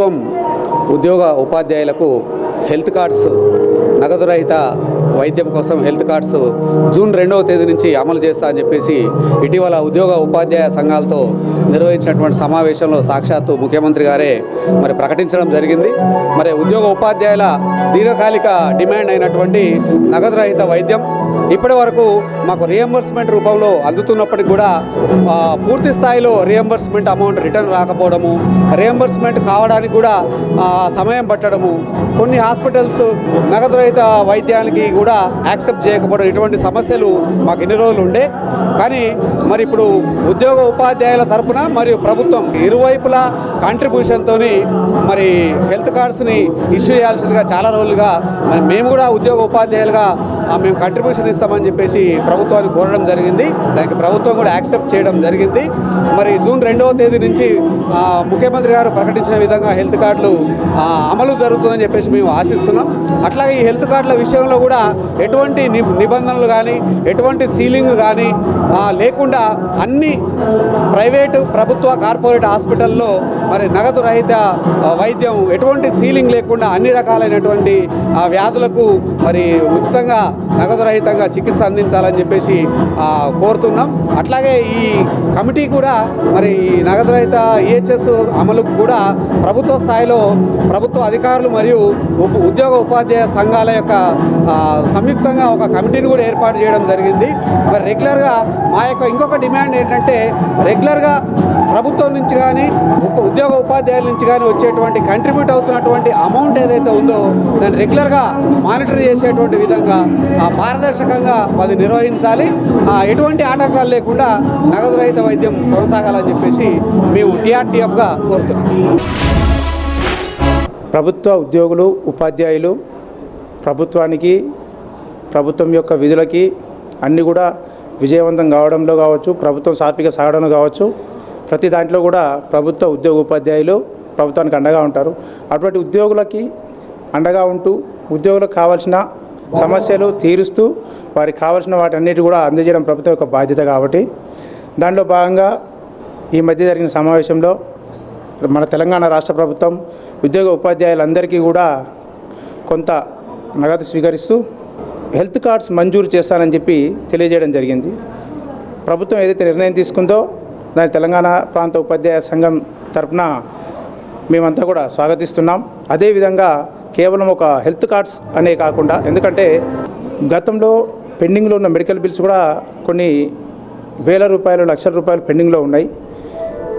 ప్రభుత్వం ఉద్యోగ ఉపాధ్యాయులకు హెల్త్ కార్డ్స్ నగదు రహిత వైద్యం కోసం హెల్త్ కార్డ్స్ జూన్ 2వ తేదీ నుంచి అమలు చేస్తా అని చెప్పేసి ఇటీవల ఉద్యోగ ఉపాధ్యాయ సంఘాలతో నిర్వహించినటువంటి సమావేశంలో సాక్షాత్తు ముఖ్యమంత్రి గారే మరి ప్రకటించడం జరిగింది. మరి ఉద్యోగ ఉపాధ్యాయుల దీర్ఘకాలిక డిమాండ్ అయినటువంటి నగదు రహిత వైద్యం ఇప్పటి వరకు మాకు రియంబర్స్మెంట్ రూపంలో అందుతున్నప్పటికీ కూడా పూర్తి స్థాయిలో రియంబర్స్మెంట్ అమౌంట్ రిటర్న్ రాకపోవడము, రియంబర్స్మెంట్ కావడానికి కూడా సమయం పట్టడము, కొన్ని హాస్పిటల్స్ నగదు రహిత వైద్యానికి కూడా యాక్సెప్ట్ చేయకపోవడం, ఇటువంటి సమస్యలు మాకు ఎన్ని రోజులు ఉండే. కానీ మరి ఇప్పుడు ఉద్యోగ ఉపాధ్యాయుల తరపున మరియు ప్రభుత్వం ఇరువైపులా కాంట్రిబ్యూషన్తో మరి హెల్త్ కార్డ్స్ని ఇష్యూ చేయాల్సిందిగా చాలా రోజులుగా మరి మేము కూడా ఉద్యోగ ఉపాధ్యాయులుగా మేము కంట్రిబ్యూషన్ ఇస్తామని చెప్పేసి ప్రభుత్వాన్ని కోరడం జరిగింది. దానికి ప్రభుత్వం కూడా యాక్సెప్ట్ చేయడం జరిగింది. మరి జూన్ 2వ తేదీ నుంచి ముఖ్యమంత్రి గారు ప్రకటించిన విధంగా హెల్త్ కార్డులు అమలు జరుగుతుందని చెప్పేసి మేము ఆశిస్తున్నాం. అట్లాగే ఈ హెల్త్ కార్డుల విషయంలో కూడా ఎటువంటి నిబంధనలు కానీ ఎటువంటి సీలింగ్ కానీ లేకుండా అన్ని ప్రైవేటు ప్రభుత్వ కార్పొరేట్ హాస్పిటల్లో మరి నగదు రహిత వైద్యం ఎటువంటి సీలింగ్ లేకుండా అన్ని రకాలైనటువంటి వ్యాధులకు మరి ఉచితంగా నగదు రహితంగా చికిత్స అందించాలని చెప్పేసి కోరుతున్నాం. అట్లాగే ఈ కమిటీ కూడా మరి నగదు రహిత ఈహెచ్ఎస్ అమలుకు కూడా ప్రభుత్వ స్థాయిలో ప్రభుత్వ అధికారులు మరియు ఉద్యోగ ఉపాధ్యాయ సంఘాల యొక్క సంయుక్తంగా ఒక కమిటీని కూడా ఏర్పాటు చేయడం జరిగింది. మరి రెగ్యులర్గా మా యొక్క ఇంకొక డిమాండ్ ఏంటంటే రెగ్యులర్గా ప్రభుత్వం నుంచి కానీ ఉద్యోగ ఉపాధ్యాయుల నుంచి కానీ వచ్చేటువంటి కంట్రిబ్యూట్ అవుతున్నటువంటి అమౌంట్ ఏదైతే ఉందో దాన్ని రెగ్యులర్గా మానిటర్ చేసేటువంటి విధంగా పారదర్శకంగా అది నిర్వహించాలి. ఎటువంటి ఆటంకాలు లేకుండా నగదు రహిత వైద్యం కొనసాగాలని చెప్పేసి మేము టీఆర్టీఎఫ్గా కోరుతున్నాం. ప్రభుత్వ ఉద్యోగులు ఉపాధ్యాయులు ప్రభుత్వానికి ప్రభుత్వం యొక్క విధులకి అన్నీ కూడా విజయవంతం కావడంలో కావచ్చు, ప్రభుత్వం సాఫీగా సాగడంలో కావచ్చు, ప్రతి దాంట్లో కూడా ప్రభుత్వ ఉద్యోగ ఉపాధ్యాయులు ప్రభుత్వానికి అండగా ఉంటారు. అటువంటి ఉద్యోగులకి అండగా ఉంటూ ఉద్యోగులకు కావాల్సిన సమస్యలు తీరుస్తూ వారికి కావాల్సిన వాటన్నిటి కూడా అందజేయడం ప్రభుత్వం యొక్క బాధ్యత. కాబట్టి దాంట్లో భాగంగా ఈ మధ్య జరిగిన సమావేశంలో మన తెలంగాణ రాష్ట్ర ప్రభుత్వం ఉద్యోగ ఉపాధ్యాయులందరికీ కూడా కొంత నగదు స్వీకరిస్తూ హెల్త్ కార్డ్స్ మంజూరు చేస్తానని చెప్పి తెలియజేయడం జరిగింది. ప్రభుత్వం ఏదైతే నిర్ణయం తీసుకుందో దాని తెలంగాణ ప్రాంత ఉపాధ్యాయ సంఘం తరఫున మేమంతా కూడా స్వాగతిస్తున్నాం. అదేవిధంగా కేవలం ఒక హెల్త్ కార్డ్స్ అనే కాకుండా, ఎందుకంటే గతంలో పెండింగ్లో ఉన్న మెడికల్ బిల్స్ కూడా కొన్ని వేల రూపాయలు లక్షల రూపాయలు పెండింగ్లో ఉన్నాయి.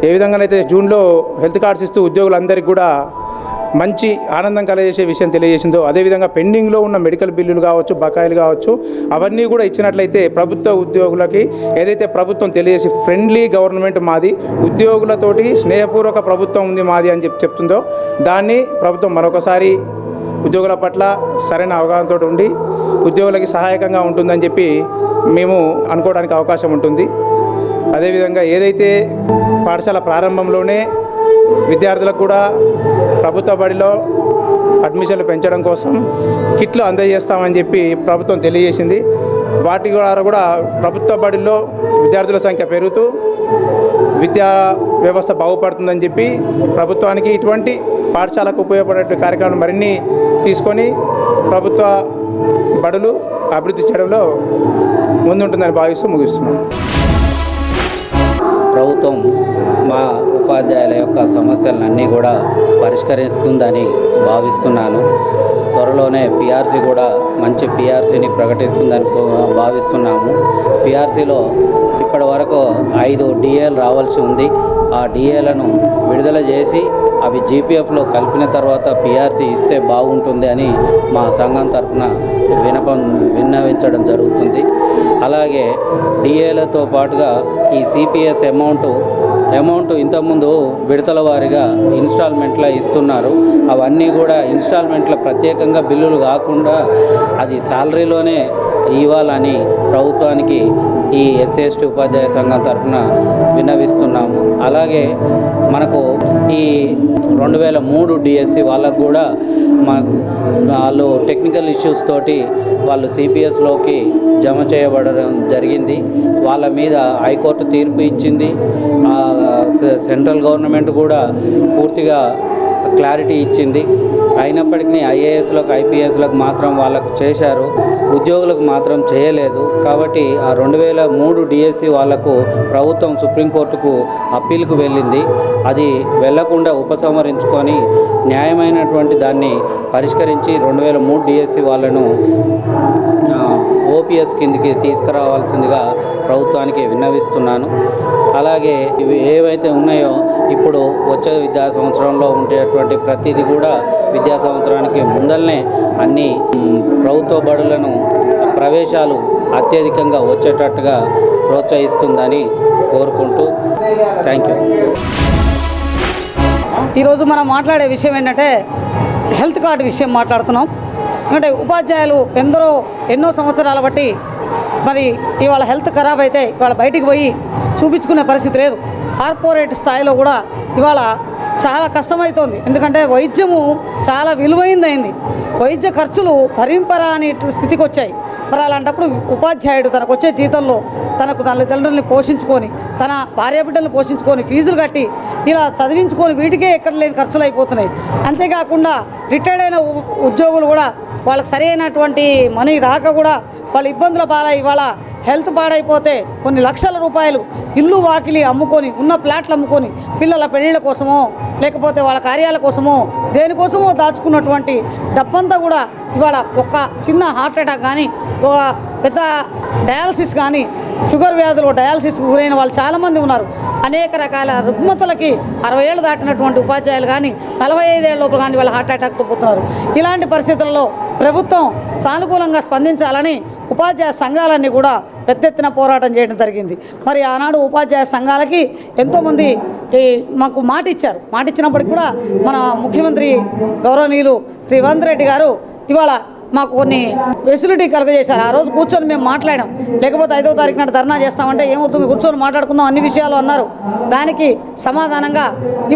ఏ విధంగానైతే జూన్లో హెల్త్ కార్డ్స్ ఇస్తూ ఉద్యోగులందరికీ కూడా మంచి ఆనందం కలగజేసే విషయం తెలియజేసిందో అదేవిధంగా పెండింగ్లో ఉన్న మెడికల్ బిల్లులు కావచ్చు, బకాయిలు కావచ్చు, అవన్నీ కూడా ఇచ్చినట్లయితే ప్రభుత్వ ఉద్యోగులకి ఏదైతే ప్రభుత్వం తెలియజేసి ఫ్రెండ్లీ గవర్నమెంట్ మాది, ఉద్యోగులతోటి స్నేహపూర్వక ప్రభుత్వం ఉంది మాది అని చెప్తుందో దాన్ని ప్రభుత్వం మరొకసారి ఉద్యోగుల పట్ల సరైన అవగాహనతో ఉండి ఉద్యోగులకి సహాయకంగా ఉంటుందని చెప్పి మేము అనుకోవడానికి అవకాశం ఉంటుంది. అదేవిధంగా ఏదైతే పాఠశాల ప్రారంభంలోనే విద్యార్థులకు కూడా ప్రభుత్వ బడిలో అడ్మిషన్లు పెంచడం కోసం కిట్లు అందజేస్తామని చెప్పి ప్రభుత్వం తెలియజేసింది. వాటి ద్వారా కూడా ప్రభుత్వ బడిలో విద్యార్థుల సంఖ్య పెరుగుతూ విద్యా వ్యవస్థ బాగుపడుతుందని చెప్పి ప్రభుత్వానికి ఇటువంటి పాఠశాలకు ఉపయోగపడే కార్యక్రమాలు మరిన్ని తీసుకొని ప్రభుత్వ బడులు అభివృద్ధి చేయడంలో ముందుంటుందని భావిస్తూ ముగిస్తున్నాం. ప్రభుత్వం మా ఉపాధ్యాయుల యొక్క సమస్యలన్నీ కూడా పరిష్కరిస్తుందని భావిస్తున్నాను. త్వరలోనే పిఆర్సీ కూడా మంచి పిఆర్సీని ప్రకటిస్తుందని భావిస్తున్నాము. పిఆర్సీలో ఇప్పటి వరకు 5 డిఏలు రావాల్సి ఉంది. ఆ డిఏలను విడుదల చేసి అవి జీపీఎఫ్లో కలిపిన తర్వాత పిఆర్సీ ఇస్తే బాగుంటుంది అని మా సంఘం తరఫున విన్నవించడం జరుగుతుంది. అలాగే డిఏలతో పాటుగా ఈ సిపిఎస్ అమౌంట్ ఇంతకుముందు విడతల వారీగా ఇన్స్టాల్మెంట్లో ఇస్తున్నారు. అవన్నీ కూడా ఇన్స్టాల్మెంట్ల ప్రత్యేకంగా బిల్లులు కాకుండా అది శాలరీలోనే ఇవ్వాలని ప్రభుత్వానికి ఈ ఎస్సీ/ఎస్టీ ఉపాధ్యాయ సంఘం తరఫున విన్నవిస్తున్నాము. అలాగే మనకు ఈ 2003 డిఎస్సి వాళ్ళకు కూడా వాళ్ళు టెక్నికల్ ఇష్యూస్ తోటి వాళ్ళు సిపిఎస్లోకి జమ చేయబడడం జరిగింది. వాళ్ళ మీద హైకోర్టు తీర్పు ఇచ్చింది. సెంట్రల్ గవర్నమెంట్ కూడా పూర్తిగా క్లారిటీ ఇచ్చింది. అయినప్పటికీ ఐఏఎస్లకు ఐపీఎస్లకు మాత్రం వాళ్ళకు చేశారు, ఉద్యోగులకు మాత్రం చేయలేదు. కాబట్టి ఆ 2003 డిఎస్సి వాళ్లకు ప్రభుత్వం సుప్రీంకోర్టుకు అప్పీల్కు వెళ్ళింది. అది వెళ్లకుండా ఉపసంహరించుకొని న్యాయమైనటువంటి దాన్ని పరిష్కరించి 2003 డిఎస్సి వాళ్ళను ఓపీఎస్ కిందికి తీసుకురావాల్సిందిగా ప్రభుత్వానికి విన్నవిస్తున్నాను. అలాగే ఇవి ఏవైతే ఉన్నాయో ఇప్పుడు వచ్చే విద్యా సంవత్సరంలో ఉండేటువంటి ప్రతిదీ కూడా విద్యా సంవత్సరానికి ముందల్నే అన్ని ప్రభుత్వ బడులను ప్రవేశాలు అత్యధికంగా వచ్చేటట్టుగా ప్రోత్సహిస్తుందని కోరుకుంటూ థ్యాంక్ యూ. ఈరోజు మనం మాట్లాడే విషయం ఏంటంటే హెల్త్ కార్డు విషయం మాట్లాడుతున్నాం. ఎందుకంటే ఉపాధ్యాయులు ఎన్నో సంవత్సరాల బట్టి మరి ఇవాళ హెల్త్ ఖరాబ్ అయితే ఇవాళ బయటికి పోయి చూపించుకునే పరిస్థితి లేదు. కార్పొరేట్ స్థాయిలో కూడా ఇవాళ చాలా కష్టమవుతోంది. ఎందుకంటే వైద్యము చాలా విలువైందైంది. వైద్య ఖర్చులు భరింపరాని స్థితికి వచ్చాయి. మరి అలాంటప్పుడు ఉపాధ్యాయుడు తనకు వచ్చే జీతంలో తనకు తల్లిదండ్రుల్ని పోషించుకొని, తన భార్యాబిడ్డలను పోషించుకొని, ఫీజులు కట్టి ఇలా చదివించుకొని వీటికే ఎక్కడ లేని ఖర్చులు అయిపోతున్నాయి. అంతేకాకుండా రిటైర్డ్ అయిన ఉద్యోగులు కూడా వాళ్ళకి సరైనటువంటి మనీ రాక కూడా వాళ్ళు ఇబ్బందుల పాలై ఇవాళ హెల్త్ పాడైపోతే కొన్ని లక్షల రూపాయలు ఇల్లు వాకిలి అమ్ముకొని, ఉన్న ప్లాట్లు అమ్ముకొని పిల్లల పెళ్ళిళ్ళ కోసమో లేకపోతే వాళ్ళ కార్యాల కోసమో దేనికోసమో దాచుకున్నటువంటి డబ్బంతా కూడా ఇవాళ ఒక చిన్న హార్ట్ అటాక్ కానీ, ఒక పెద్ద డయాలసిస్ కానీ, షుగర్ వ్యాధులు డయాలసిస్కి గురైన వాళ్ళు చాలామంది ఉన్నారు. అనేక రకాల రుగ్మతలకి 60 ఏళ్ళు దాటినటువంటి ఉపాధ్యాయులు కానీ 45 ఏళ్ళ లోపల కానీ వాళ్ళు హార్ట్ అటాక్తో పోతున్నారు. ఇలాంటి పరిస్థితుల్లో ప్రభుత్వం సానుకూలంగా స్పందించాలని ఉపాధ్యాయ సంఘాలన్నీ కూడా పెద్ద ఎత్తున పోరాటం చేయడం జరిగింది. మరి ఆనాడు ఉపాధ్యాయ సంఘాలకి ఎంతోమంది మాకు మాట ఇచ్చారు. మాట ఇచ్చినప్పటికి కూడా మన ముఖ్యమంత్రి గౌరవనీయులు శ్రీ రేవంత్ రెడ్డి గారు ఇవాళ మాకు కొన్ని ఫెసిలిటీ కలుగజేశారు. ఆ రోజు కూర్చొని మేము మాట్లాడాం. లేకపోతే 5వ తారీఖు నాడు ధర్నా చేస్తామంటే ఏమవుతుంది, కూర్చొని మాట్లాడుకుందాం అన్ని విషయాలు అన్నారు. దానికి సమాధానంగా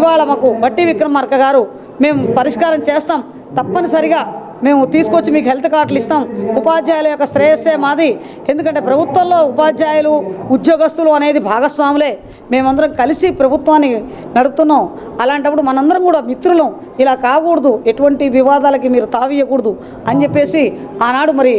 ఇవాళ మాకు బట్టి విక్రమార్క గారు మేము పరిష్కారం చేస్తాం, తప్పనిసరిగా మేము తీసుకొచ్చి మీకు హెల్త్ కార్డులు ఇస్తాం, ఉపాధ్యాయుల యొక్క శ్రేయస్సే మాది. ఎందుకంటే ప్రభుత్వంలో ఉపాధ్యాయులు ఉద్యోగస్తులు అనేది భాగస్వాములే. మేమందరం కలిసి ప్రభుత్వాన్ని నడుపుతున్నాం. అలాంటప్పుడు మనందరం కూడా మిత్రులం. ఇలా కాకూడదు, ఎటువంటి వివాదాలకి మీరు తావీయకూడదు అని చెప్పేసి ఆనాడు మరి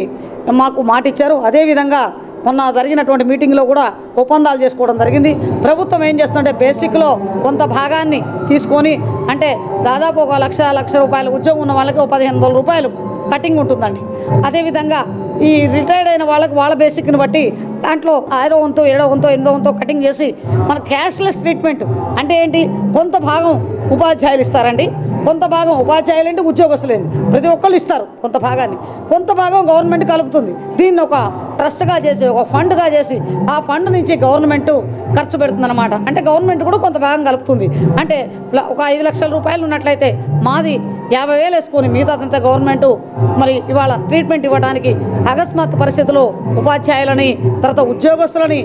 మాకు మాట ఇచ్చారు. అదేవిధంగా మొన్న జరిగినటువంటి మీటింగ్లో కూడా ఒప్పందాలు చేసుకోవడం జరిగింది. ప్రభుత్వం ఏం చేస్తుందంటే బేసిక్లో కొంత భాగాన్ని తీసుకొని, అంటే దాదాపు 1 లక్ష రూపాయలు ఉద్యోగం ఉన్న వాళ్ళకి 1500 రూపాయలు కటింగ్ ఉంటుందండి. అదేవిధంగా ఈ రిటైర్డ్ అయిన వాళ్ళకి వాళ్ళ బేసిక్ని బట్టి దాంట్లో 6వ వంతు 7వ వంతు 8వ వంతు కటింగ్ చేసి మన క్యాష్లెస్ ట్రీట్మెంట్ అంటే ఏంటి, కొంత భాగం ఉపాధ్యాయులు ఇస్తారండి, కొంత భాగం ఉపాధ్యాయులు అంటే ఉద్యోగస్తులేండి, ప్రతి ఒక్కళ్ళు ఇస్తారు కొంత భాగాన్ని, కొంత భాగం గవర్నమెంట్ కలుపుతుంది. దీన్ని ఒక ట్రస్ట్గా చేసి, ఒక ఫండ్గా చేసి ఆ ఫండ్ నుంచి గవర్నమెంట్ ఖర్చు పెడుతుందన్నమాట. అంటే గవర్నమెంట్ కూడా కొంత భాగం కలుపుతుంది. అంటే ఒక 5 లక్షల రూపాయలు ఉన్నట్లయితే మాది 50,000 వేసుకొని మిగతాదంతా గవర్నమెంట్ మరి ఇవాళ ట్రీట్మెంట్ ఇవ్వడానికి అకస్మాత్ పరిస్థితుల్లో ఉపాధ్యాయులని తర్వాత ఉద్యోగస్తులని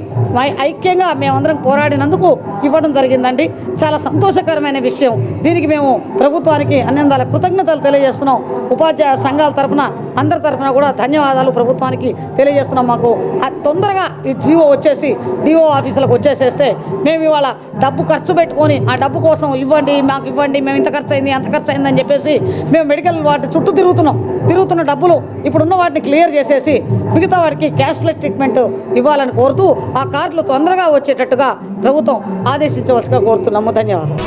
ఐక్యంగా మేమందరం పోరాడినందుకు ఇవ్వడం జరిగిందండి. చాలా సంతోషకరమైన విషయం. దీనికి మేము ప్రభుత్వానికి అన్నందాల కృతజ్ఞతలు తెలియజేస్తున్నాం. ఉపాధ్యాయ సంఘాల తరఫున అందరి తరఫున కూడా ధన్యవాదాలు ప్రభుత్వానికి తెలియజేస్తున్నాం. మాకు తొందరగా ఈ జీవో వచ్చేసి డిఓ ఆఫీసులకు వచ్చేసేస్తే మేము ఇవాళ డబ్బు ఖర్చు పెట్టుకొని ఆ డబ్బు కోసం ఇవ్వండి, మాకు ఇవ్వండి, మేము ఇంత ఖర్చు అయింది అంత ఖర్చు అయిందని చెప్పేసి మేము మెడికల్ వాటి చుట్టూ తిరుగుతున్న డబ్బులు ఇప్పుడున్న వాటిని క్లియర్ చేసేసి మిగతా వాటికి క్యాష్లెస్ ట్రీట్మెంట్ ఇవ్వాలని కోరుతూ ఆ కార్డులు తొందరగా వచ్చేటట్టుగా ప్రభుత్వం ఆదేశించవలసిగా కోరుతున్నాము. ధన్యవాదాలు.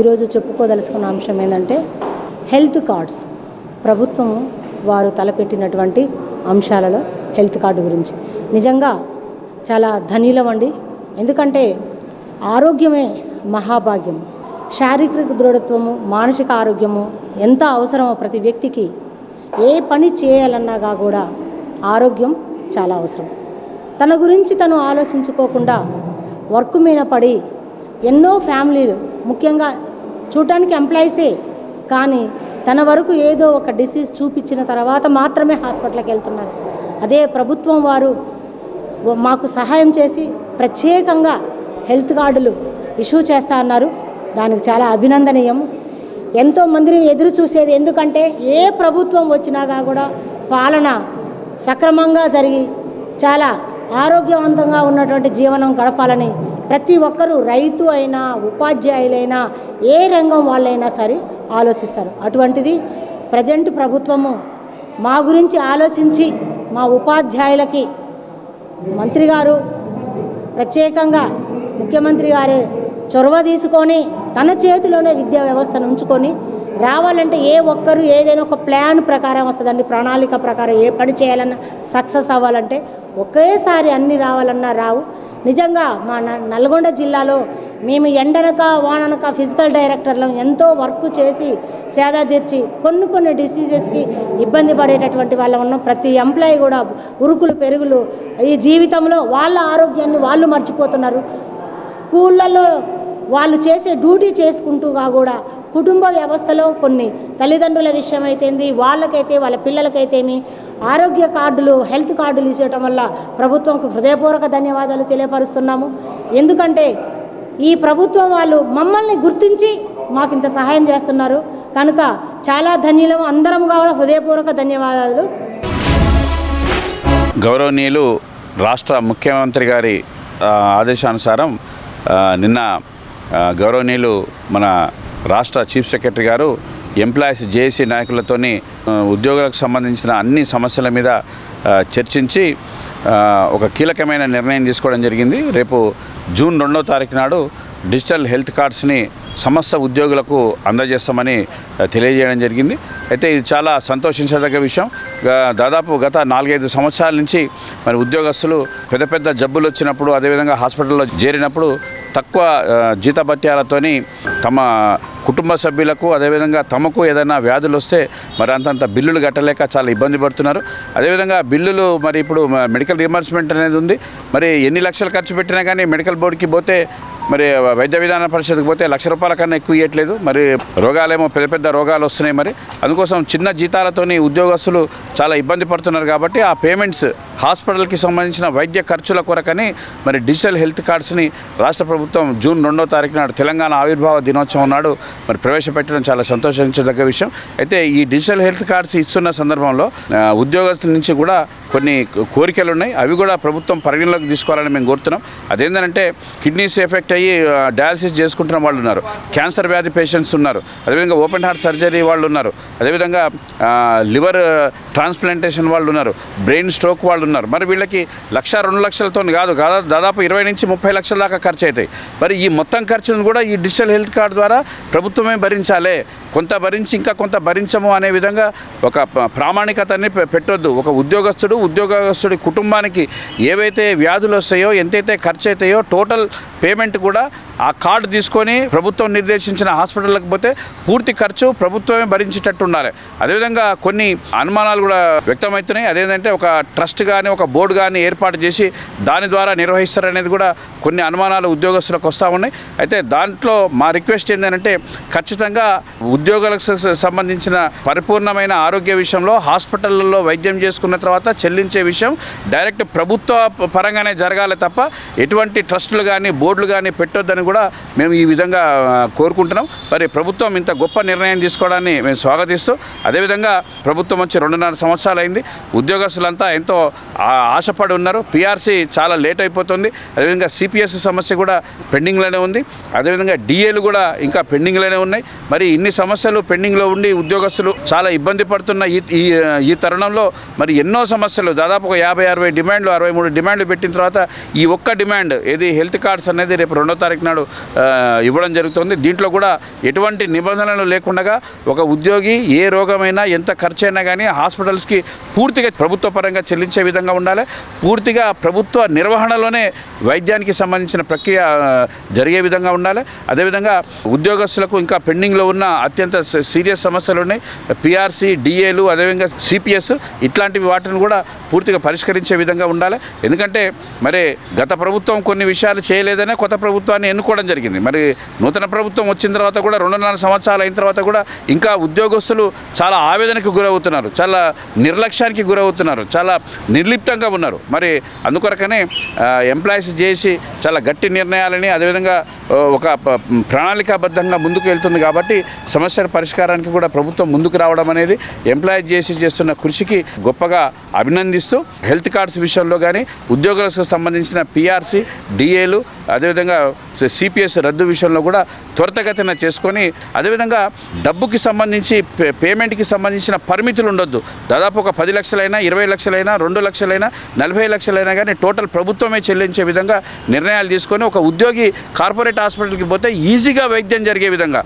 ఈరోజు చెప్పుకోదలుచుకున్న అంశం ఏంటంటే హెల్త్ కార్డ్స్. ప్రభుత్వం వారు తలపెట్టినటువంటి అంశాలలో హెల్త్ కార్డు గురించి నిజంగా చాలా ధన్యులమండి. ఎందుకంటే ఆరోగ్యమే మహాభాగ్యం. శారీరక దృఢత్వము, మానసిక ఆరోగ్యము ఎంత అవసరమో ప్రతి వ్యక్తికి. ఏ పని చేయాలన్నాగా కూడా ఆరోగ్యం చాలా అవసరం. తన గురించి తను ఆలోచించుకోకుండా వర్క్ మీద పడి ఎన్నో ఫ్యామిలీలు, ముఖ్యంగా చూడటానికి ఎంప్లాయీసే కానీ తన వరకు ఏదో ఒక డిసీజ్ చూపించిన తర్వాత మాత్రమే హాస్పిటల్కి వెళ్తున్నారు. అదే ప్రభుత్వం వారు మాకు సహాయం చేసి ప్రత్యేకంగా హెల్త్ కార్డులు ఇష్యూ చేస్తా అన్నారు. దానికి చాలా అభినందనీయం. ఎంతోమందిని ఎదురు చూసేది, ఎందుకంటే ఏ ప్రభుత్వం వచ్చినాగా కూడా పాలన సక్రమంగా జరిగి చాలా ఆరోగ్యవంతంగా ఉన్నటువంటి జీవనం గడపాలని ప్రతి ఒక్కరూ రైతు అయినా ఉపాధ్యాయులైనా ఏ రంగం వాళ్ళైనా సరే ఆలోచిస్తారు. అటువంటిది ప్రజెంట్ ప్రభుత్వము మా గురించి ఆలోచించి మా ఉపాధ్యాయులకి మంత్రి గారు ప్రత్యేకంగా ముఖ్యమంత్రి గారే చొరవ తీసుకొని తన చేతిలోనే విద్యా వ్యవస్థను ఉంచుకొని రావాలంటే ఏ ఒక్కరు ఏదైనా ఒక ప్లాన్ ప్రకారం వస్తుందండి. ప్రణాళిక ప్రకారం ఏ పని చేయాలన్నా సక్సెస్ అవ్వాలంటే ఒకేసారి అన్నీ రావాలన్నా రావు. నిజంగా మా నల్గొండ జిల్లాలో మేము ఎండనక వాననక ఫిజికల్ డైరెక్టర్లను ఎంతో వర్క్ చేసి సేద తీర్చి కొన్ని డిసీజెస్కి ఇబ్బంది పడేటటువంటి వాళ్ళ ఉన్నాం. ప్రతి ఎంప్లాయీ కూడా ఉరుకులు పెరుగులు ఈ జీవితంలో వాళ్ళ ఆరోగ్యాన్ని వాళ్ళు మర్చిపోతున్నారు. స్కూళ్ళల్లో వాళ్ళు చేసే డ్యూటీ చేసుకుంటూగా కూడా కుటుంబ వ్యవస్థలో కొన్ని తల్లిదండ్రుల విషయం అయితేంది, వాళ్ళకైతే వాళ్ళ పిల్లలకైతేమి ఆరోగ్య కార్డులు హెల్త్ కార్డులు ఇచ్చేయటం వల్ల ప్రభుత్వంకు హృదయపూర్వక ధన్యవాదాలు తెలియపరుస్తున్నాము. ఎందుకంటే ఈ ప్రభుత్వం వాళ్ళు మమ్మల్ని గుర్తించి మాకు ఇంత సహాయం చేస్తున్నారు కనుక చాలా ధన్యులం. అందరం కూడా హృదయపూర్వక ధన్యవాదాలు. గౌరవనీయులు రాష్ట్ర ముఖ్యమంత్రి గారి ఆదేశానుసారం నిన్న గౌరవనీయులు మన రాష్ట్ర చీఫ్ సెక్రటరీ గారు ఎంప్లాయీస్ జేఏసీ నాయకులతోని ఉద్యోగులకు సంబంధించిన అన్ని సమస్యల మీద చర్చించి ఒక కీలకమైన నిర్ణయం తీసుకోవడం జరిగింది. రేపు జూన్ 2వ తారీఖు నాడు డిజిటల్ హెల్త్ కార్డ్స్ని సమస్త ఉద్యోగులకు అందజేస్తామని తెలియజేయడం జరిగింది. అయితే ఇది చాలా సంతోషించదగ్గ విషయం. దాదాపు గత 4-5 సంవత్సరాల నుంచి మరి ఉద్యోగస్తులు పెద్ద జబ్బులు వచ్చినప్పుడు, అదేవిధంగా హాస్పిటల్లో చేరినప్పుడు తక్కువ జీతభత్యాలతోని తమ కుటుంబ సభ్యులకు అదేవిధంగా తమకు ఏదైనా వ్యాధులు వస్తే మరి అంతంత బిల్లులు కట్టలేక చాలా ఇబ్బంది పడుతున్నారు. అదేవిధంగా బిల్లులు మరి ఇప్పుడు మెడికల్ రీఎంబర్స్మెంట్ అనేది ఉంది. మరి ఎన్ని లక్షలు ఖర్చు పెట్టినా కానీ మెడికల్ బోర్డుకి పోతే మరి వైద్య విధాన పరిషత్కి పోతే ₹1,00,000 కన్నా ఎక్కువ ఇవ్వట్లేదు. మరి రోగాలేమో పెద్ద రోగాలు వస్తున్నాయి. మరి అందుకోసం చిన్న జీతాలతోని ఉద్యోగస్తులు చాలా ఇబ్బంది పడుతున్నారు. కాబట్టి ఆ పేమెంట్స్ హాస్పిటల్కి సంబంధించిన వైద్య ఖర్చుల కొరకని మరి డిజిటల్ హెల్త్ కార్డ్స్ని రాష్ట్ర ప్రభుత్వం జూన్ 2వ తారీఖు నాడు తెలంగాణ ఆవిర్భావ దినోత్సవం నాడు మరి ప్రవేశపెట్టడం చాలా సంతోషించదగ్గ విషయం. అయితే ఈ డిజిటల్ హెల్త్ కార్డ్స్ ఇస్తున్న సందర్భంలో ఉద్యోగస్తుల నుంచి కూడా కొన్ని కోరికలు ఉన్నాయి. అవి కూడా ప్రభుత్వం పరిగణలోకి తీసుకోవాలని మేము కోరుతున్నాం. అదేంటంటే కిడ్నీస్ ఎఫెక్ట్ అయ్యి డయాలసిస్ చేసుకుంటున్న వాళ్ళు ఉన్నారు, క్యాన్సర్ వ్యాధి పేషెంట్స్ ఉన్నారు, అదేవిధంగా ఓపెన్ హార్ట్ సర్జరీ వాళ్ళు ఉన్నారు, అదేవిధంగా లివర్ ట్రాన్స్ప్లాంటేషన్ వాళ్ళు ఉన్నారు, బ్రెయిన్ స్ట్రోక్ వాళ్ళు ఉన్నారు. మరి వీళ్ళకి 1-2 లక్షలతో కాదు, దాదాపు 20 నుంచి 30 లక్షల దాకా ఖర్చు అవుతాయి. మరి ఈ మొత్తం ఖర్చును కూడా ఈ డిజిటల్ హెల్త్ కార్డు ద్వారా ప్రభుత్వమే భరించాలి. కొంత భరించి ఇంకా కొంత భరించము అనే విధంగా ఒక ప్రామాణికతని పెట్టొద్దు. ఒక ఉద్యోగస్తుడి కుటుంబానికి ఏవైతే వ్యాధులు వస్తాయో, ఎంతైతే ఖర్చు అవుతాయో టోటల్ పేమెంట్ కూడా ఆ కార్డు తీసుకొని ప్రభుత్వం నిర్దేశించిన హాస్పిటల్కి పోతే పూర్తి ఖర్చు ప్రభుత్వమే భరించేటట్టు ఉండాలి. అదేవిధంగా కొన్ని అనుమానాలు కూడా వ్యక్తమవుతున్నాయి. అదేంటంటే ఒక ట్రస్ట్ కానీ ఒక బోర్డు కానీ ఏర్పాటు చేసి దాని ద్వారా నిర్వహిస్తారనేది కూడా కొన్ని అనుమానాలు ఉద్యోగస్తులకు వస్తూ ఉన్నాయి. అయితే దాంట్లో మా రిక్వెస్ట్ ఏంటంటే ఖచ్చితంగా ఉద్యోగులకు సంబంధించిన పరిపూర్ణమైన ఆరోగ్య విషయంలో హాస్పిటల్లో వైద్యం చేసుకున్న తర్వాత చెల్లించే విషయం డైరెక్ట్ ప్రభుత్వ పరంగానే జరగాలి తప్ప ఎటువంటి ట్రస్టులు కానీ బోర్డులు కానీ పెట్టొద్దని కూడా మేము ఈ విధంగా కోరుకుంటున్నాం. మరి ప్రభుత్వం ఇంత గొప్ప నిర్ణయం తీసుకోవడాన్ని మేము స్వాగతిస్తూ, అదేవిధంగా ప్రభుత్వం వచ్చి 2.5 సంవత్సరాలు అయింది. ఉద్యోగస్తులంతా ఎంతో ఆశపడి ఉన్నారు. పిఆర్సీ చాలా లేట్ అయిపోతుంది. అదేవిధంగా సిపిఎస్ సమస్య కూడా పెండింగ్లోనే ఉంది. అదేవిధంగా డిఏలు కూడా ఇంకా పెండింగ్లోనే ఉన్నాయి. మరి ఇన్ని సమస్యలు పెండింగ్లో ఉండి ఉద్యోగస్తులు చాలా ఇబ్బంది పడుతున్న ఈ తరుణంలో మరి ఎన్నో సమస్యలు దాదాపు ఒక 50-60 డిమాండ్లు 63 డిమాండ్లు పెట్టిన తర్వాత ఈ ఒక్క డిమాండ్ ఏది హెల్త్ కార్డ్స్ అనేది రేపు 2వ తారీఖు నాడు ఇవ్వడం జరుగుతుంది. దీంట్లో కూడా ఎటువంటి నిబంధనలు లేకుండా ఒక ఉద్యోగి ఏ రోగమైనా ఎంత ఖర్చు అయినా కానీ హాస్పిటల్స్కి పూర్తిగా ప్రభుత్వ పరంగా చెల్లించే విధంగా ఉండాలి. పూర్తిగా ప్రభుత్వ నిర్వహణలోనే వైద్యానికి సంబంధించిన ప్రక్రియ జరిగే విధంగా ఉండాలి. అదేవిధంగా ఉద్యోగస్తులకు ఇంకా పెండింగ్లో ఉన్న అత్యంత సీరియస్ సమస్యలు ఉన్నాయి. పిఆర్సీ, డిఏలు, అదేవిధంగా సిపిఎస్ ఇట్లాంటివి వాటిని కూడా పూర్తిగా పరిష్కరించే విధంగా ఉండాలి. ఎందుకంటే మరి గత ప్రభుత్వం కొన్ని విషయాలు చేయలేదనే కొత్త ప్రభుత్వాన్ని ఎన్నుకోవడం జరిగింది. మరి నూతన ప్రభుత్వం వచ్చిన తర్వాత కూడా 2.5 సంవత్సరాలు అయిన తర్వాత కూడా ఇంకా ఉద్యోగస్తులు చాలా ఆవేదనకు గురవుతున్నారు, చాలా నిర్లక్ష్యానికి గురవుతున్నారు, చాలా నిర్లిప్తంగా ఉన్నారు. మరి అందుకొరకనే ఎంప్లాయీస్ చేసి చాలా గట్టి నిర్ణయాలని అదేవిధంగా ఒక ప్రణాళికాబద్ధంగా ముందుకు వెళ్తుంది. కాబట్టి సమస్యల పరిష్కారానికి కూడా ప్రభుత్వం ముందుకు రావడం అనేది ఎంప్లాయీస్ చేస్తున్న కృషికి గొప్పగా అభినందిస్తూ హెల్త్ కార్డ్స్ విషయంలో కానీ ఉద్యోగులకు సంబంధించిన పిఆర్సీ, డిఏలు అదేవిధంగా సిపిఎస్ రద్దు విషయంలో కూడా త్వరితగతిన చేసుకొని, అదేవిధంగా డబ్బుకి సంబంధించి పేమెంట్కి సంబంధించిన పరిమితులు ఉండొద్దు. దాదాపు ఒక 10 లక్షలైనా 20 లక్షలైనా 2 లక్షలైనా 40 లక్షలైనా కానీ టోటల్ ప్రభుత్వమే చెల్లించే విధంగా నిర్ణయాలు తీసుకొని ఒక ఉద్యోగి కార్పొరేట్ హాస్పిటల్కి పోతే ఈజీగా వైద్యం జరిగే విధంగా,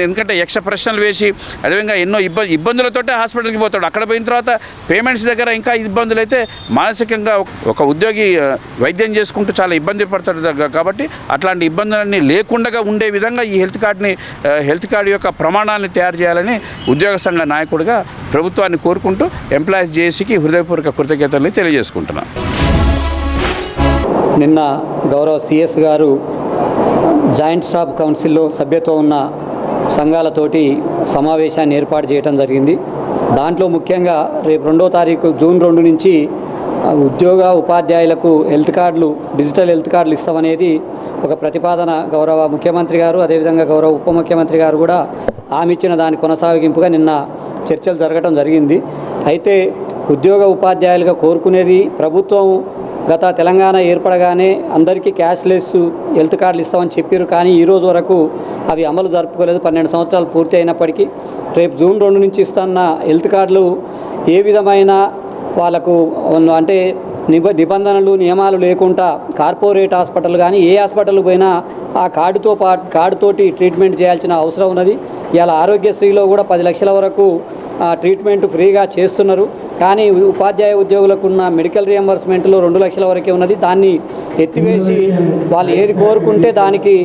ఎందుకంటే యక్ష ప్రశ్నలు వేసి అదేవిధంగా ఎన్నో ఇబ్బందులతోటే హాస్పిటల్కి పోతాడు. అక్కడ పోయిన తర్వాత పేమెంట్స్ దగ్గర ఇంకా ఇబ్బందులు అయితే మానసికంగా ఒక ఉద్యోగి వైద్యం చేసుకుంటూ చాలా ఇబ్బంది పడతాడు. కాబట్టి అట్లాంటి ఇబ్బందులన్నీ లేకుండా ఉండే విధంగా ఈ హెల్త్ కార్డు యొక్క ప్రమాణాలను తయారు చేయాలని ఉద్యోగ సంఘ నాయకుడిగా ప్రభుత్వాన్ని కోరుకుంటూ ఎంప్లాయీస్ జేఏసీకి హృదయపూర్వక కృతజ్ఞతలు తెలియజేసుకుంటున్నాను. నిన్న గౌరవ సిఎస్ గారు జాయింట్ స్టాఫ్ కౌన్సిల్లో సభ్యత్వం ఉన్న సంఘాలతోటి సమావేశాన్ని ఏర్పాటు చేయడం జరిగింది. దాంట్లో ముఖ్యంగా రేపు 2వ తారీఖు జూన్ 2 నుంచి ఉద్యోగ ఉపాధ్యాయులకు హెల్త్ కార్డులు, డిజిటల్ హెల్త్ కార్డులు ఇస్తామనేది ఒక ప్రతిపాదన గౌరవ ముఖ్యమంత్రి గారు, అదేవిధంగా గౌరవ ఉప ముఖ్యమంత్రి గారు కూడా హామీ ఇచ్చిన దాని కొనసాగింపుగా నిన్న చర్చలు జరగడం జరిగింది. అయితే ఉద్యోగ ఉపాధ్యాయులుగా కోరుకునేది ప్రభుత్వం గత తెలంగాణ ఏర్పడగానే అందరికీ క్యాష్లెస్ హెల్త్ కార్డులు ఇస్తామని చెప్పారు. కానీ ఈరోజు వరకు అవి అమలు జరుపుకోలేదు. 12 సంవత్సరాలు పూర్తి అయినప్పటికీ రేపు జూన్ 2 నుంచి ఇస్తున్న హెల్త్ కార్డులు ఏ విధమైన వాళ్ళకు అంటే నిబంధనలు నియమాలు లేకుండా కార్పొరేట్ హాస్పిటల్ కానీ ఏ హాస్పిటల్ పోయినా ఆ కార్డుతోటి ట్రీట్మెంట్ చేయాల్సిన అవసరం ఉన్నది. ఇలా ఆరోగ్యశ్రీలో కూడా 10 లక్షల వరకు ట్రీట్మెంట్ ఫ్రీగా చేస్తున్నారు. కానీ ఉపాధ్యాయ ఉద్యోగులకు ఉన్న మెడికల్ రియంబర్స్మెంట్లో 2 లక్షల వరకే ఉన్నది. దాన్ని ఎత్తివేసి వాళ్ళు ఏది కోరుకుంటే దానికి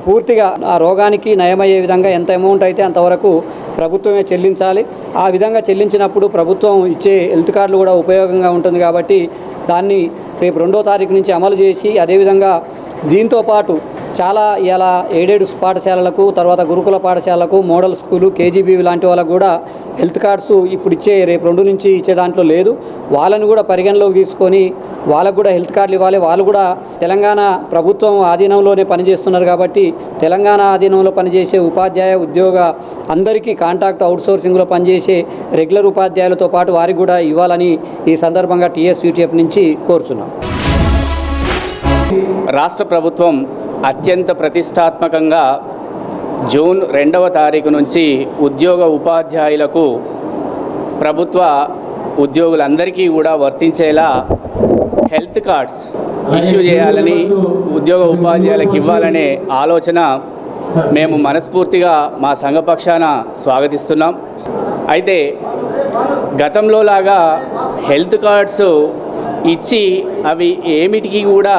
పూర్తిగా ఆ రోగానికి నయమయ్యే విధంగా ఎంత అమౌంట్ అయితే అంతవరకు ప్రభుత్వమే చెల్లించాలి. ఆ విధంగా చెల్లించినప్పుడు ప్రభుత్వం ఇచ్చే హెల్త్ కార్డులు కూడా ఉపయోగంగా ఉంటుంది. కాబట్టి దాన్ని రేపు 2వ తారీఖు నుంచి అమలు చేసి, అదేవిధంగా దీంతోపాటు చాలా ఇలా ఎయిడెడ్ పాఠశాలలకు, తర్వాత గురుకుల పాఠశాలకు, మోడల్ స్కూలు, కేజీబీ లాంటి వాళ్ళకు కూడా హెల్త్ కార్డ్స్ ఇప్పుడు రేపు 2 నుంచి ఇచ్చే దాంట్లో లేదు. వాళ్ళని కూడా పరిగణలోకి తీసుకొని వాళ్ళకు కూడా హెల్త్ కార్డులు ఇవ్వాలి. వాళ్ళు కూడా తెలంగాణ ప్రభుత్వం ఆధీనంలోనే పనిచేస్తున్నారు. కాబట్టి తెలంగాణ ఆధీనంలో పనిచేసే ఉపాధ్యాయ ఉద్యోగ అందరికీ కాంట్రాక్ట్ అవుట్సోర్సింగ్లో పనిచేసే రెగ్యులర్ ఉపాధ్యాయులతో పాటు వారికి కూడా ఇవ్వాలని ఈ సందర్భంగా టీఎస్యూటీఎఫ్ నుంచి కోరుతున్నాం. రాష్ట్ర ప్రభుత్వం అత్యంత ప్రతిష్టాత్మకంగా జూన్ 2వ తారీఖు నుంచి ఉద్యోగ ఉపాధ్యాయులకు, ప్రభుత్వ ఉద్యోగులందరికీ కూడా వర్తించేలా హెల్త్ కార్డ్స్ ఇష్యూ చేయాలని, ఉద్యోగ ఉపాధ్యాయులకు ఇవ్వాలనే ఆలోచన మేము మనస్ఫూర్తిగా మా సంఘపక్షాన స్వాగతిస్తున్నాం. అయితే గతంలో లాగా హెల్త్ కార్డ్స్ ఇచ్చి అవి ఏమిటికి కూడా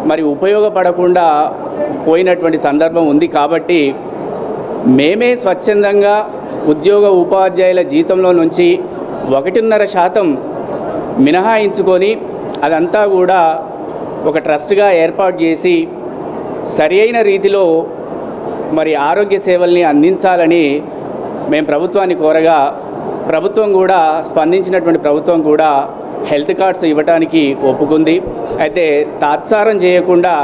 మరి ఉపయోగపడకుండా పోయినటువంటి సందర్భం ఉంది. కాబట్టి మేమే స్వచ్ఛందంగా ఉద్యోగ ఉపాధ్యాయుల జీతంలో నుంచి 1.5% మినహాయించుకొని అదంతా కూడా ఒక ట్రస్ట్గా ఏర్పాటు చేసి సరి అయిన రీతిలో మరి ఆరోగ్య సేవల్ని అందించాలని మేము ప్రభుత్వాన్ని కోరగా, ప్రభుత్వం కూడా స్పందించినటువంటి ప్రభుత్వం కూడా హెల్త్ కార్డ్స్ ఇవ్వడానికి ఒప్పుకుంది. అయితే తాత్సారం చేయకుండా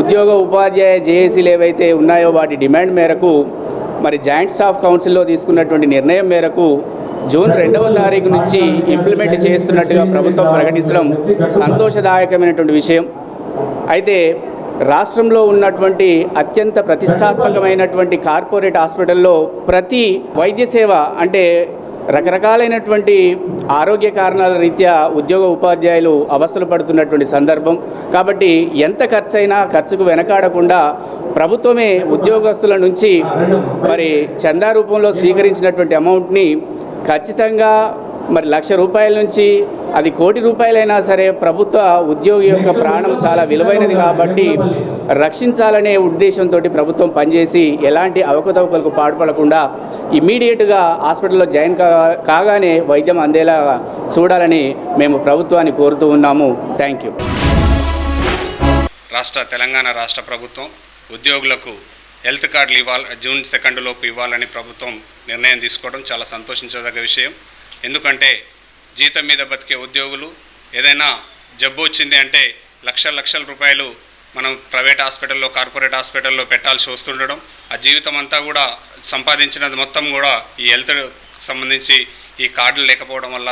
ఉద్యోగ ఉపాధ్యాయ జేఏసీలు ఏవైతే ఉన్నాయో వాటి డిమాండ్ మేరకు మరి జాయింట్ స్టాఫ్ కౌన్సిల్లో తీసుకున్నటువంటి నిర్ణయం మేరకు జూన్ 2వ తారీఖు నుంచి ఇంప్లిమెంట్ చేస్తున్నట్టుగా ప్రభుత్వం ప్రకటించడం సంతోషదాయకమైనటువంటి విషయం. అయితే రాష్ట్రంలో ఉన్నటువంటి అత్యంత ప్రతిష్టాత్మకమైనటువంటి కార్పొరేట్ హాస్పిటల్లో ప్రతి వైద్య సేవ అంటే రకరకాలైనటువంటి ఆరోగ్య కారణాల రీత్యా ఉద్యోగ ఉపాధ్యాయులు అవస్థలు పడుతున్నటువంటి సందర్భం. కాబట్టి ఎంత ఖర్చైనా ఖర్చుకు వెనకాడకుండా ప్రభుత్వమే ఉద్యోగస్తుల నుంచి మరి చందా రూపంలో స్వీకరించినటువంటి అమౌంట్ని ఖచ్చితంగా మరి ₹1,00,000 నుంచి అది ₹1,00,00,000 అయినా సరే ప్రభుత్వ ఉద్యోగి యొక్క ప్రాణం చాలా విలువైనది కాబట్టి రక్షించాలనే ఉద్దేశంతో ప్రభుత్వం పనిచేసి ఎలాంటి అవకతవకలకు పాటుపడకుండా ఇమ్మీడియట్గా హాస్పిటల్లో జాయిన్ కాగానే వైద్యం అందేలా చూడాలని మేము ప్రభుత్వాన్ని కోరుతూ ఉన్నాము. Thank you. తెలంగాణ రాష్ట్ర ప్రభుత్వం ఉద్యోగులకు హెల్త్ కార్డులు జూన్ 2 లోపు ఇవ్వాలని ప్రభుత్వం నిర్ణయం తీసుకోవడం చాలా సంతోషించదగ్గ విషయం. ఎందుకంటే జీతం మీద బతికే ఉద్యోగులు ఏదైనా జబ్బు వచ్చింది అంటే లక్షల రూపాయలు మనం ప్రైవేట్ హాస్పిటల్లో, కార్పొరేట్ హాస్పిటల్లో పెట్టాల్సి వస్తుండడం, ఆ జీవితం అంతా కూడా సంపాదించినది మొత్తం కూడా ఈ హెల్త్ సంబంధించి ఈ కార్డులు లేకపోవడం వల్ల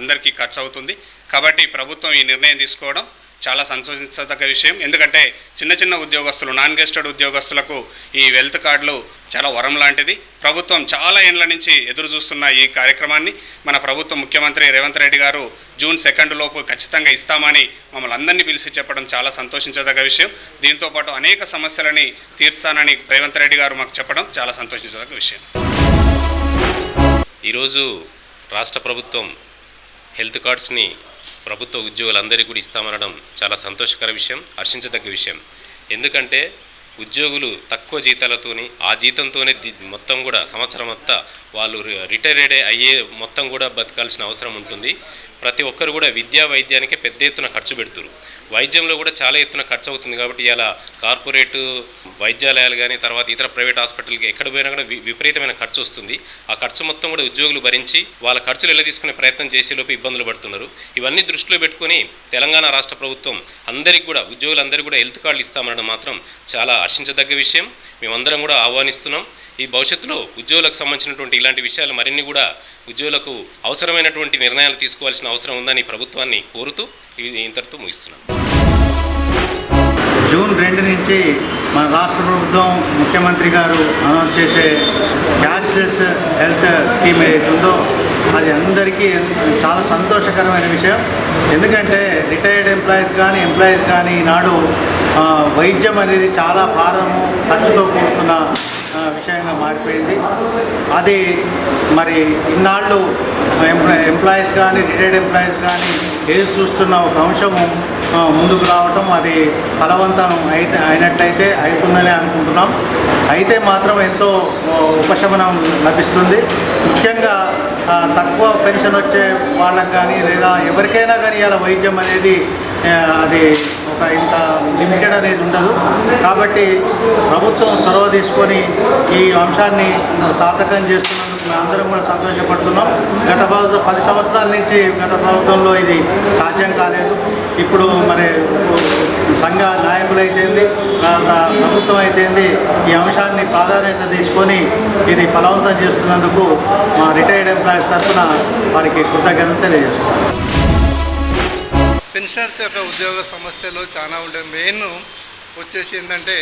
అందరికీ ఖర్చు అవుతుంది. కాబట్టి ప్రభుత్వం ఈ నిర్ణయం తీసుకోవడం చాలా సంతోషించదగ్గ విషయం. ఎందుకంటే చిన్న చిన్న ఉద్యోగస్తులు, నాన్ గెస్టెడ్ ఉద్యోగస్తులకు ఈ హెల్త్ కార్డులు చాలా వరం లాంటిది. ప్రభుత్వం చాలా ఏళ్ల నుంచి ఎదురు చూస్తున్న ఈ కార్యక్రమాన్ని మన ప్రభుత్వం ముఖ్యమంత్రి రేవంత్ రెడ్డి గారు జూన్ 2 లోపు ఖచ్చితంగా ఇస్తామని మమ్మల్ని అందరినీ పిలిచి చెప్పడం చాలా సంతోషించదగ్గ విషయం. దీంతోపాటు అనేక సమస్యలని తీర్స్తానని రేవంత్ రెడ్డి గారు మాకు చెప్పడం చాలా సంతోషించదగ్గ విషయం. ఈరోజు రాష్ట్ర ప్రభుత్వం హెల్త్ కార్డ్స్ని ప్రభుత్వ ఉద్యోగులందరికీ కూడా ఇస్తామనడం చాలా సంతోషకర విషయం, హర్షించదగ్గ విషయం. ఎందుకంటే ఉద్యోగులు తక్కువ జీతాలతోని ఆ జీతంతోనే మొత్తం కూడా సంవత్సరం అంతా వాళ్ళు రిటైర్డ్ అయ్యే మొత్తం కూడా బతకాల్సిన అవసరం ఉంటుంది. ప్రతి ఒక్కరు కూడా విద్యా వైద్యానికి పెద్ద ఎత్తున ఖర్చు పెడుతున్నారు. వైద్యంలో కూడా చాలా ఎత్తున ఖర్చు అవుతుంది. కాబట్టి ఇలా కార్పొరేటు వైద్యాలయాలు కానీ తర్వాత ఇతర ప్రైవేట్ హాస్పిటల్కి ఎక్కడ పోయినా కూడా విపరీతమైన ఖర్చు వస్తుంది. ఆ ఖర్చు మొత్తం కూడా ఉద్యోగులు భరించి వాళ్ళ ఖర్చులు ఎలా తీసుకునే ప్రయత్నం చేసేలోపు ఇబ్బందులు పడుతున్నారు. ఇవన్నీ దృష్టిలో పెట్టుకుని తెలంగాణ రాష్ట్ర ప్రభుత్వం అందరికీ కూడా ఉద్యోగులందరికీ కూడా హెల్త్ కార్డులు ఇస్తామనడం మాత్రం చాలా హర్షించదగ్గ విషయం. మేమందరం కూడా ఆహ్వానిస్తున్నాం. ఈ భవిష్యత్తులో ఉద్యోగులకు సంబంధించినటువంటి ఇలాంటి విషయాలు మరిన్ని కూడా ఉద్యోగులకు అవసరమైనటువంటి నిర్ణయాలు తీసుకోవాల్సిన అవసరం ఉందని ప్రభుత్వాన్ని కోరుతూ ఇంతటితో ముగిస్తున్నాను. జూన్ 2 నుంచి మన రాష్ట్ర ప్రభుత్వం ముఖ్యమంత్రి గారు అనౌన్స్ చేసే క్యాష్లెస్ హెల్త్ స్కీమ్ ఏదైతే ఉందో అది అందరికీ చాలా సంతోషకరమైన విషయం. ఎందుకంటే రిటైర్డ్ ఎంప్లాయీస్ కానీ ఈనాడు వైద్యం అనేది చాలా భారము, ఖర్చుతో కూడుకున్న విషయంగా మారిపోయింది. అది మరి ఇన్నాళ్ళు ఎంప్లాయీస్ కానీ రిటైర్డ్ ఎంప్లాయీస్ కానీ ఏది చూస్తున్న ఒక అంశము ముందుకు రావటం, అది ఫలవంతం అయినట్టయితే అవుతుందని అనుకుంటున్నాం. అయితే మాత్రం ఎంతో ఉపశమనం లభిస్తుంది. ముఖ్యంగా తక్కువ పెన్షన్ వచ్చే వాళ్ళకి కానీ లేదా ఎవరికైనా కానీ ఇలా వైద్యం అనేది అది ఒక ఇంత లిమిటెడ్ అనేది ఉండదు. కాబట్టి ప్రభుత్వం చొరవ తీసుకొని ఈ అంశాన్ని సార్థకం చేస్తున్నందుకు మేము అందరం కూడా సంతోషపడుతున్నాం. గత 10 సంవత్సరాల నుంచి గత ప్రభుత్వంలో ఇది సాధ్యం కాలేదు. ఇప్పుడు మరి సంఘ నాయకులైతేంది, ప్రభుత్వం అయితేంది ఈ అంశాన్ని ప్రాధాన్యత తీసుకొని ఇది ఫలవంతం చేస్తున్నందుకు మా రిటైర్డ్ ఎంప్లాయీస్ తరఫున వారికి కృతజ్ఞతలు తెలియజేస్తున్నాం. పెన్షనర్స్ యొక్క ఉద్యోగ సమస్యలు చాలా ఉంటాయి. మెయిన్ వచ్చేసి ఏంటంటే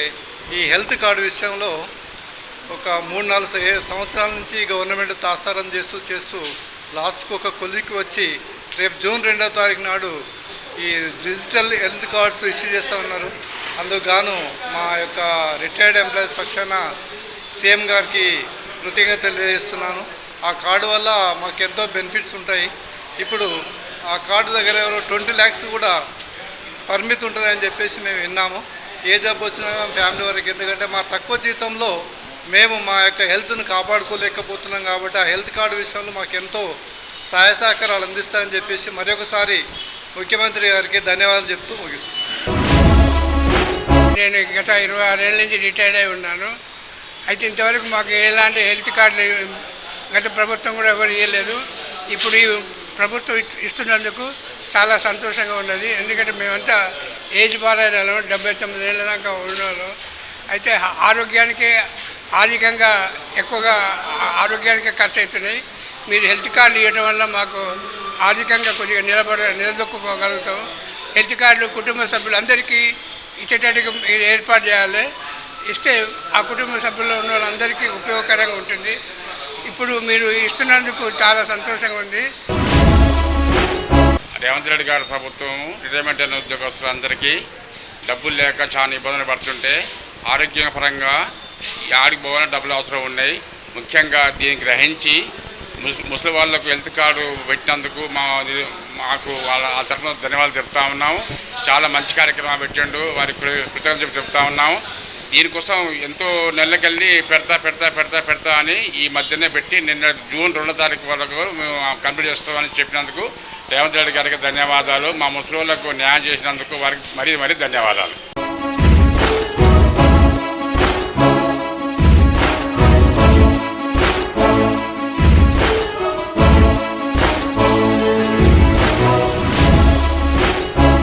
ఈ హెల్త్ కార్డు విషయంలో ఒక 3-4 సంవత్సరాల నుంచి గవర్నమెంట్ తాత్సారం చేస్తూ లాస్ట్కి ఒక కొలిక్కి వచ్చి రేపు జూన్ 2వ తారీఖు నాడు ఈ డిజిటల్ హెల్త్ కార్డ్స్ ఇష్యూ చేస్తూ ఉన్నారు. అందుకు గాను మా యొక్క రిటైర్డ్ ఎంప్లాయీస్ పక్షాన సీఎం గారికి కృతజ్ఞతలు తెలియజేస్తున్నాను. ఆ కార్డు వల్ల మాకు ఎంతో బెనిఫిట్స్ ఉంటాయి. ఇప్పుడు ఆ కార్డు దగ్గర 20 lakhs కూడా పరిమితి ఉంటుందని చెప్పేసి మేము విన్నాము. ఏ జబ్బు వచ్చినా ఫ్యామిలీ వరకు, ఎందుకంటే మా తక్కువ జీతంలో మేము మా యొక్క హెల్త్ను కాపాడుకోలేకపోతున్నాం. కాబట్టి ఆ హెల్త్ కార్డు విషయంలో మాకు ఎంతో సహాయ సహకారాలు అందిస్తారని చెప్పేసి మరొకసారి ముఖ్యమంత్రి గారికి ధన్యవాదాలు చెప్తూ ముగిస్తున్నాను. నేను గత 26 ఏళ్ళ నుంచి రిటైర్డ్ అయి ఉన్నాను. అయితే ఇంతవరకు మాకు ఎలాంటి హెల్త్ కార్డులు గత ప్రభుత్వం కూడా ఎవరు ఇవ్వలేదు. ఇప్పుడు ఈ ప్రభుత్వం ఇస్తున్నందుకు చాలా సంతోషంగా ఉన్నది. ఎందుకంటే మేమంతా ఏజ్ బారైన 79 ఏళ్ళ దాకా ఉన్నవాళ్ళం. అయితే ఆరోగ్యానికి ఆర్థికంగా ఎక్కువగా ఆరోగ్యానికి ఖర్చు అవుతున్నాయి. మీరు హెల్త్ కార్డులు ఇవ్వడం వల్ల మాకు ఆర్థికంగా కొద్దిగా నిలదొక్కుకోగలుగుతాం. హెల్త్ కార్డులు కుటుంబ సభ్యులందరికీ ఇచ్చేటట్టుగా మీరు ఏర్పాటు చేయాలి. ఇస్తే ఆ కుటుంబ సభ్యుల్లో ఉన్న వాళ్ళందరికీ ఉపయోగకరంగా ఉంటుంది. ఇప్పుడు మీరు ఇస్తున్నందుకు చాలా సంతోషంగా ఉంది. రేవంత్ రెడ్డి గారి ప్రభుత్వం రిటైర్మెంట్ అయిన ఉద్యోగస్తులందరికీ డబ్బులు లేక చాలా ఇబ్బందులు పడుతుంటే ఆరోగ్యపరంగా ఆడికి పోవాలని డబ్బులు అవసరం ఉన్నాయి. ముఖ్యంగా దీన్ని గ్రహించి ముసలి వాళ్ళకు హెల్త్ కార్డు పెట్టినందుకు మాకు వాళ్ళ ఆ తరఫున ధన్యవాదాలు చెప్తా ఉన్నాము. చాలా మంచి కార్యక్రమం పెట్టిండు, వారికి కృతజ్ఞతలు చెప్తా ఉన్నాము. దీనికోసం ఎంతో నెలకెళ్ళి పెడతా అని ఈ మధ్యనే పెట్టి నిన్న జూన్ 2వ తారీఖు వరకు మేము కంప్లీట్ చేస్తామని చెప్పినందుకు రేవంత్ రెడ్డి గారికి ధన్యవాదాలు. మా ముసలి వాళ్ళకు న్యాయం చేసినందుకు వారికి మరీ ధన్యవాదాలు.